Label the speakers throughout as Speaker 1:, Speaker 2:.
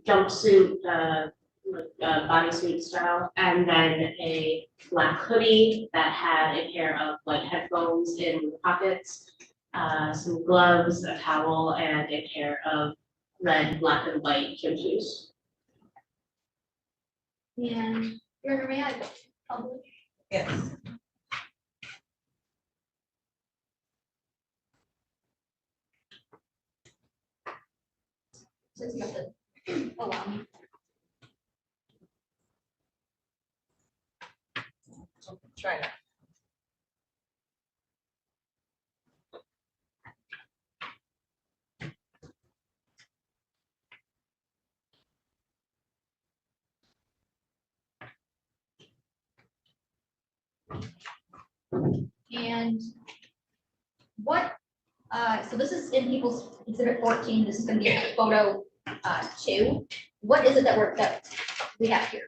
Speaker 1: jumpsuit, bodysuit style, and then a black hoodie that had a pair of white headphones in the pockets, some gloves, a towel, and a pair of red, black, and white gym shoes.
Speaker 2: And Your Honor, may I publish?
Speaker 3: Yes.
Speaker 2: Just have to allow me.
Speaker 3: Try that.
Speaker 2: And what, so this is in People's Exhibit 14, this is gonna be photo 2. What is it that we have here?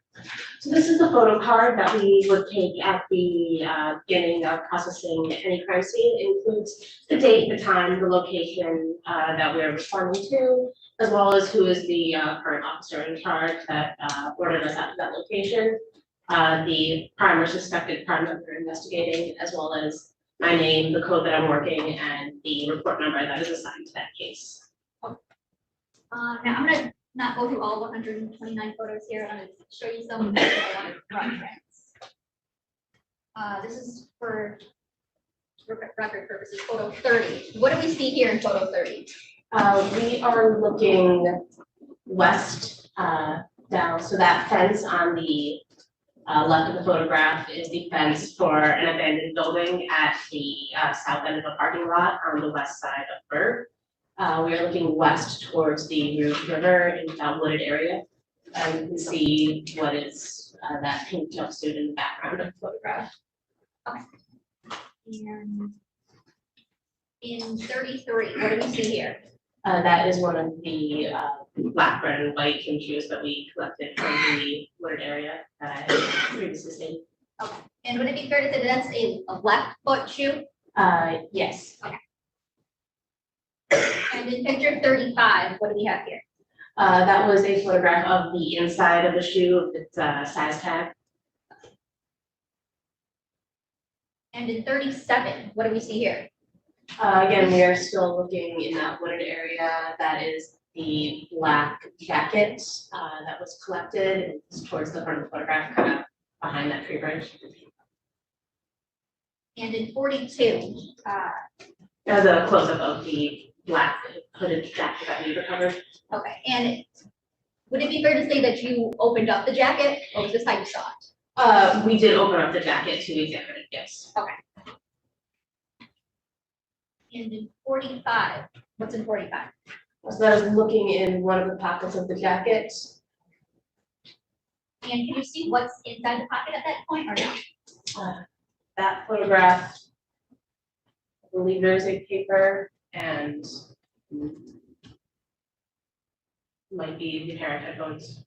Speaker 1: So this is the photo card that we would take at the beginning of processing any crime scene. It includes the date, the time, the location that we're responding to, as well as who is the current officer in charge that ordered us out to that location, the crime or suspected crime that we're investigating, as well as my name, the code that I'm working, and the report number that is assigned to that case.
Speaker 2: Now I'm gonna not go through all 129 photos here. I'm gonna show you some that I want to run trends. This is for record purposes, photo 30. What do we see here in photo 30?
Speaker 1: We are looking west down, so that fence on the left of the photograph is the fence for an abandoned building at the south end of the parking lot on the west side of Berg. We are looking west towards the Rouge River in that wooded area. And you can see what is that pink jumpsuit in the background of the photograph.
Speaker 2: And in 33, what do we see here?
Speaker 1: That is one of the black, red, and white gym shoes that we collected from the wooded area that I had previously seen.
Speaker 2: Okay. And would it be fair to say that that's a left foot shoe?
Speaker 1: Yes.
Speaker 2: And in picture 35, what do we have here?
Speaker 1: That was a photograph of the inside of the shoe, its size tag.
Speaker 2: And in 37, what do we see here?
Speaker 1: Again, we are still looking in that wooded area. That is the black jacket that was collected. It's towards the front of the photograph, kind of behind that tree branch.
Speaker 2: And in 42,
Speaker 1: As a close-up of the black hooded jacket that we recovered.
Speaker 2: okay. And would it be fair to say that you opened up the jacket, or was this how you saw it?
Speaker 1: We did open up the jacket to examine it, yes.
Speaker 2: And in 45, what's in 45?
Speaker 1: So I was looking in one of the pockets of the jacket.
Speaker 2: And can you see what's inside the pocket at that point, or no?
Speaker 1: That photograph, I believe there's a paper and might be the pair of headphones.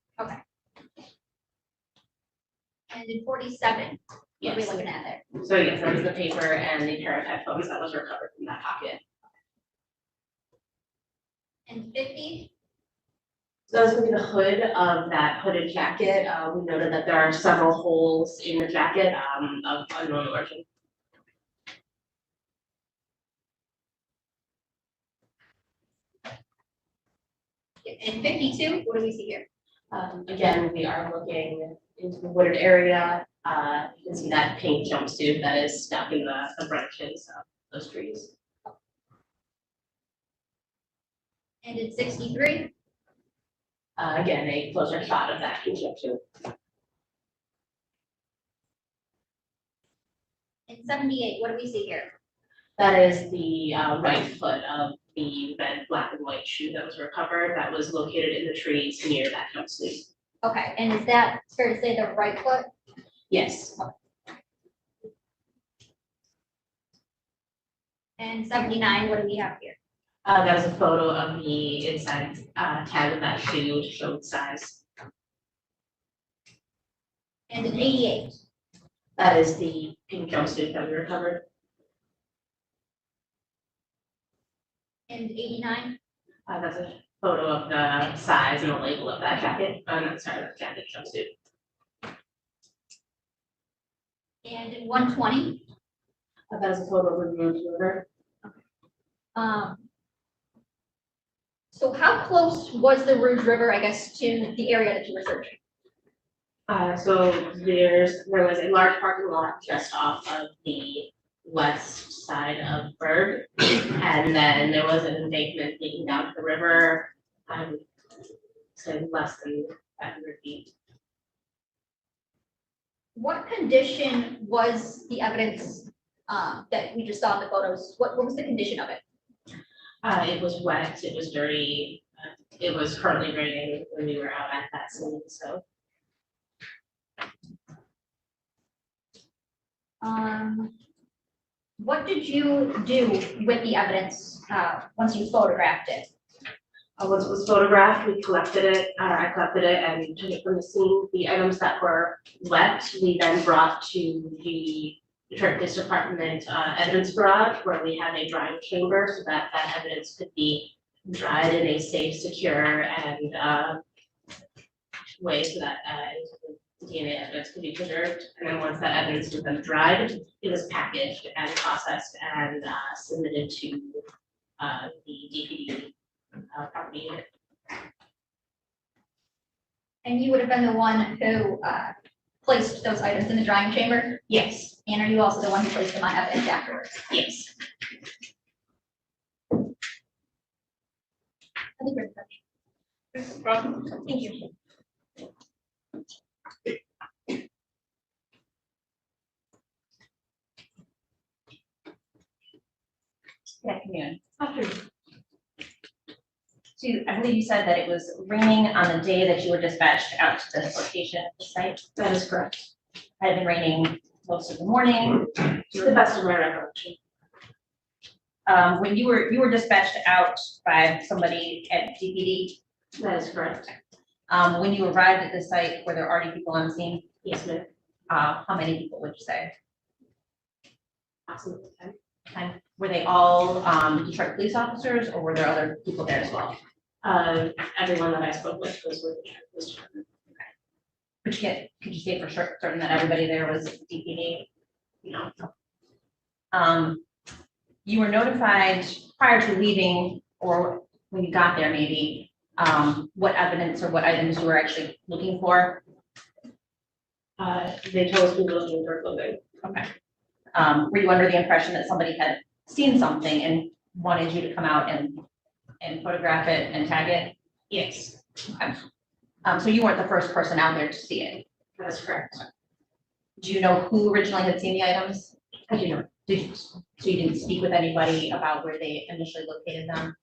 Speaker 2: And in 47, what are we
Speaker 1: Yes.
Speaker 2: looking at there?
Speaker 1: So yes, that was the paper and the pair of headphones that was recovered from that pocket.
Speaker 2: And 50,
Speaker 1: So that was going to be the hood of that hooded jacket. We noted that there are several holes in the jacket of unknown origin.
Speaker 2: and 52, what do we see here?
Speaker 1: Again, we are looking into the wooded area. You can see that pink jumpsuit that is stuck in the branches of those trees.
Speaker 2: And in 63,
Speaker 1: Again, a closer shot of that pink jumpsuit.
Speaker 2: and 78, what do we see here?
Speaker 1: That is the right foot of the red, black, and white shoe that was recovered. That was located in the trees near that jumpsuit.
Speaker 2: Okay, and is that fair to say the right foot?
Speaker 1: Yes.
Speaker 2: And 79, what do we have here?
Speaker 1: That is a photo of the inside tag of that shoe to show its size.
Speaker 2: And in 88,
Speaker 1: That is the pink jumpsuit that we recovered.
Speaker 2: and 89,
Speaker 1: That's a photo of the size and the label of that jacket, not sorry, that jacket jumpsuit.
Speaker 2: And in 120,
Speaker 1: That was a photo of the Rouge River.
Speaker 2: So how close was the Rouge River, I guess, to the area that you were searching?
Speaker 1: So there was a large parking lot just off of the west side of Berg. And then there was an embankment leading down to the river, so less than 500 feet.
Speaker 2: What condition was the evidence that we just saw in the photos? What was the condition of it?
Speaker 1: It was wet, it was dirty, it was currently raining when we were out at that scene, so.
Speaker 2: What did you do with the evidence once you photographed it?
Speaker 1: Once it was photographed, we collected it, I collected it and took it from the scene. The items that were wet, we then brought to the Detroit Police Department evidence garage, where we have a drying chamber so that that evidence could be dried in a safe, secure, and way so that DNA evidence could be preserved. And then once that evidence was then dried, it was packaged and processed and submitted to the DPD property unit.
Speaker 2: And you would have been the one who placed those items in the drying chamber?
Speaker 1: Yes,
Speaker 2: And are you also the one who placed them on evidence afterwards?
Speaker 1: yes.
Speaker 2: I think we're good. Thank you.
Speaker 4: Good afternoon. So I believe you said that it was raining on the day that you were dispatched out to this location at the site.
Speaker 1: That is correct.
Speaker 4: Had it been raining most of the morning.
Speaker 1: To the best of my recollection.
Speaker 4: When you were dispatched out by somebody at DPD,
Speaker 1: That is correct.
Speaker 4: when you arrived at the site, were there already people on scene?
Speaker 1: Yes, ma'am.
Speaker 4: How many people would you say?
Speaker 1: Approximately 10.
Speaker 4: And were they all Detroit police officers, or were there other people there as well?
Speaker 1: Everyone that I spoke with was with the police department.
Speaker 4: Could you say for sure certain that everybody there was DPD?
Speaker 1: No.
Speaker 4: You were notified prior to leaving, or when you got there maybe, what evidence or what items you were actually looking for?
Speaker 1: They told us we were looking for clothing.
Speaker 4: Okay. Were you under the impression that somebody had seen something and wanted you to come out and photograph it and tag it?
Speaker 1: Yes,
Speaker 4: Okay. So you weren't the first person out there to see it.
Speaker 1: that is correct.
Speaker 4: Do you know who originally had seen the items?
Speaker 1: I do know.
Speaker 4: So you didn't speak with anybody about where they initially located them?